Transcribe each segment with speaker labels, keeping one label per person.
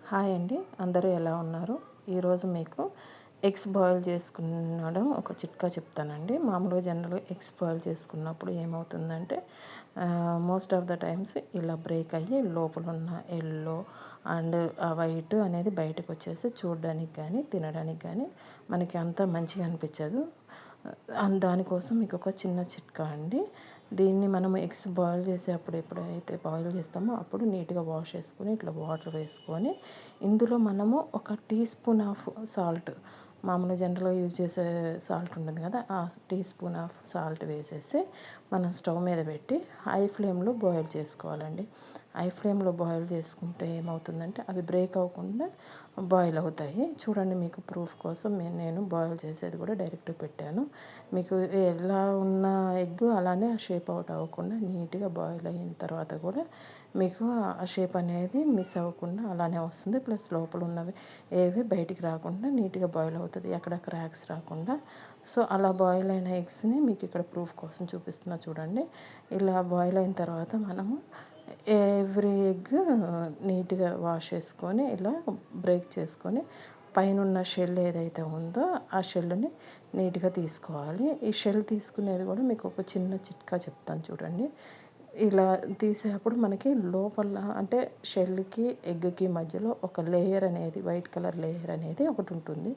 Speaker 1: Hi అండి, అందరూ ఎలా ఉన్నారు? ఈరోజు మీకు ఎగ్స్ బాయిల్ చేసుకునడం ఒక చిట్కా చెప్తానండి. మామూలుగా జనరల్‌గా ఎగ్స్ బాయిల్ చేసుకున్నప్పుడు ఏమవుతుందంటే మోస్ట్ ఆఫ్ ద టైమ్స్ ఇలా బ్రేక్ అయ్యి లోపలున్న యెల్లో అండ్ ఆ వైట్ అనేది బయటకొచ్చేసి చూడడానికి గానీ, తినడానికి గానీ మనకి అంత మంచిగా అనిపించదు. దానికోసం మీకొక చిన్న చిట్కా అండి. దీన్ని మనం ఎగ్స్ బాయిల్ చేసేటప్పుడు ఎప్పుడైతే బాయిల్ చేస్తామో అప్పుడు నీట్‌గా వాష్ చేసుకొని ఇట్లా వాటర్ వేసుకొని ఇందులో మనము ఒక టీ స్పూన్ ఆఫ్ సాల్ట్, మామూలుగా జనరల్‌గా యూజ్ చేసే సాల్ట్ ఉంటుంది కదా! ఆ టీ స్పూన్ ఆఫ్ సాల్ట్ వేసేసి మనం స్టవ్ మీద పెట్టి హై ఫ్లేమ్‌లో బాయిల్ చేసుకోవాలండి. హై ఫ్లేమ్‌లో బాయిల్ చేసుకుంటే ఏమవుతుందంటే అవి బ్రేక్ అవ్వకుండా బాయిల్ అవుతాయి. చూడండి, మీకు ప్రూఫ్ కోసం నేను బాయిల్ చేసేది కూడా డైరెక్ట్‌గా పెట్టాను. మీకు ఎలా ఉన్న ఎగ్ అలానే ఆ షేప్ అవుట్ అవ్వకుండా నీట్‌గా బాయిల్ అయిన తర్వాత కూడా మీకు ఆ షేప్ అనేది మిస్ అవ్వకుండా అలానే వస్తుంది. ప్లస్ లోపల ఉన్నవి ఏవి బయటికి రాకుండా నీట్‌గా బాయిల్ అవుతది. ఎక్కడ క్రాక్స్ రాకుండా. సో, అలా బాయిల్ అయిన ఎగ్స్‌ని మీకు ఇక్కడ ప్రూఫ్ కోసం చూపిస్తున్నా చూడండి. ఇలా బాయిల్ అయిన తర్వాత మనము ఎవ్రీ ఎగ్ నీట్‌గా వాష్ చేసుకొని ఇలా బ్రేక్ చేసుకొని పైనున్న షెల్ ఏదైతే ఉందో ఆ షెల్‌ని నీట్‌గా తీసుకోవాలి. ఈ షెల్ తీసుకునేది కూడా మీకు ఒక చిన్న చిట్కా చెప్తాను చూడండి. ఇలా తీసేటప్పుడు మనకి లోపల అంటే షెల్‌కి, ఎగ్‌కి మధ్యలో ఒక లేయర్ అనేది వైట్ కలర్ లేయర్ అనేది ఒకటుంటుంది.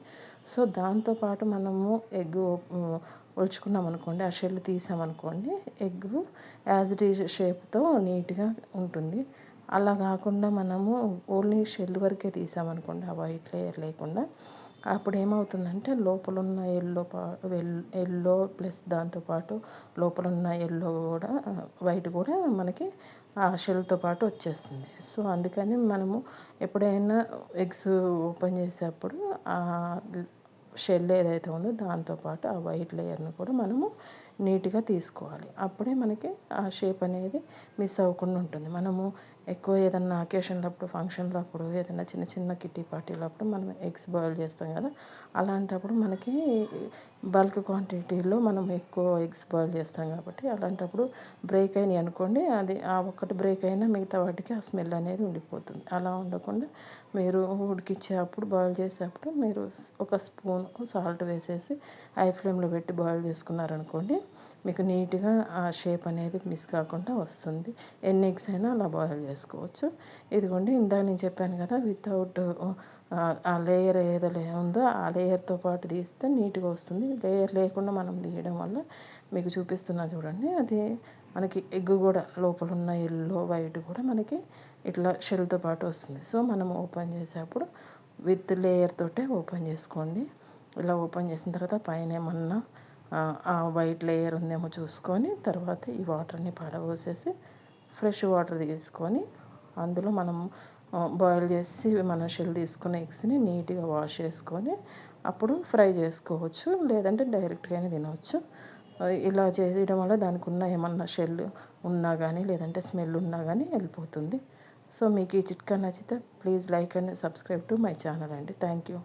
Speaker 1: సో, దాంతో పాటు మనము ఎగ్గు ఒలుచుకున్నామనుకోండి, ఆ షెల్ తీసామనుకోండి, ఎగ్గు యాజ్ ఇట్ ఈజ్ షేప్‌తో నీట్‌గా ఉంటుంది. అలా కాకుండా మనము ఓన్లీ షెల్ వరకే తీసామనుకోండి, ఆ వైట్ లేయర్ లేకుండా, అప్పుడేమవుతుందంటే లోపలున్న యెల్లో ప్లస్ దాంతో పాటు లోపలున్న యెల్లో కూడా వైట్ కూడా మనకి ఆ షెల్‌తో పాటు వచ్చేస్తుంది. సో, అందుకని మనము ఎప్పుడైనా ఎగ్స్ ఓపెన్ చేసేటప్పుడు షెల్ ఏదైతే ఉందో దాంతో పాటు ఆ వైట్ లేయర్‌ని కూడా మనము నీట్‌గా తీసుకోవాలి. అప్పుడే మనకి ఆ షేప్ అనేది మిస్ అవ్వకుండా ఉంటుంది. మనము ఎక్కువ ఏదన్నా అకేషన్‌లప్పుడు, ఫంక్షన్‌లప్పుడు, ఏదైనా చిన్న చిన్న కిట్టి పార్టీలప్పుడు మనం ఎగ్స్ బాయిల్ చేస్తాం కదా! అలాంటప్పుడు మనకి బల్క్ క్వాంటిటీలో మనం ఎక్కువ ఎగ్స్ బాయిల్ చేస్తాం కాబట్టి అలాంటప్పుడు బ్రేక్ అయినాయి అనుకోండి, అది ఆ ఒక్కటి బ్రేక్ అయినా మిగతా వాటికి ఆ స్మెల్ అనేది ఉండిపోతుంది. అలా ఉండకుండా మీరు ఉడికిచ్చేటప్పుడు బాయిల్ చేసేటప్పుడు మీరు ఒక స్పూన్ సాల్ట్ వేసేసి హై ఫ్లేమ్‌లో పెట్టి బాయిల్ చేసుకున్నారనుకోండి, మీకు నీట్‌గా ఆ షేప్ అనేది మిస్ కాకుండా వస్తుంది. ఎన్ని ఎగ్స్ అయినా అలా బాయిల్ చేసుకోవచ్చు. ఇదిగోండి, ఇందాక నేను చెప్పాను కదా! వితౌట్ ఆ లేయర్ ఉందో ఆ లేయర్‌తో పాటు తీస్తే నీట్‌గా వస్తుంది. లేయర్ లేకుండా మనం తీయడం వల్ల మీకు చూపిస్తున్నా చూడండి, అది మనకి ఎగ్ కూడా లోపలున్న యెల్లో, వైట్ కూడా మనకి ఇట్లా షెల్‌తో పాటు వస్తుంది. సో, మనం ఓపెన్ చేసేటప్పుడు విత్ లేయర్ తోటే ఓపెన్ చేసుకోండి. ఇలా ఓపెన్ చేసిన తర్వాత పైన ఏమన్నా ఆ వైట్ లేయర్ ఉందేమో చూసుకొని తర్వాత ఈ వాటర్‌ని పారబోసేసి ఫ్రెష్ వాటర్ తీసుకొని అందులో మనం బాయిల్ చేసి మనం షెల్ తీసుకున్న ఎగ్స్‌ని నీట్‌గా వాష్ చేసుకొని అప్పుడు ఫ్రై చేసుకోవచ్చు. లేదంటే డైరెక్ట్‌గా అయినా తినవచ్చు. ఇలా చేయడం వల్ల దానికున్న ఏమన్నా షెల్ ఉన్నా గానీ, లేదంటే స్మెల్ ఉన్నా గానీ వెళ్ళిపోతుంది. సో, మీకు ఈ చిట్కా నచ్చితే please like and subscribe to my channel అండి. Thank you.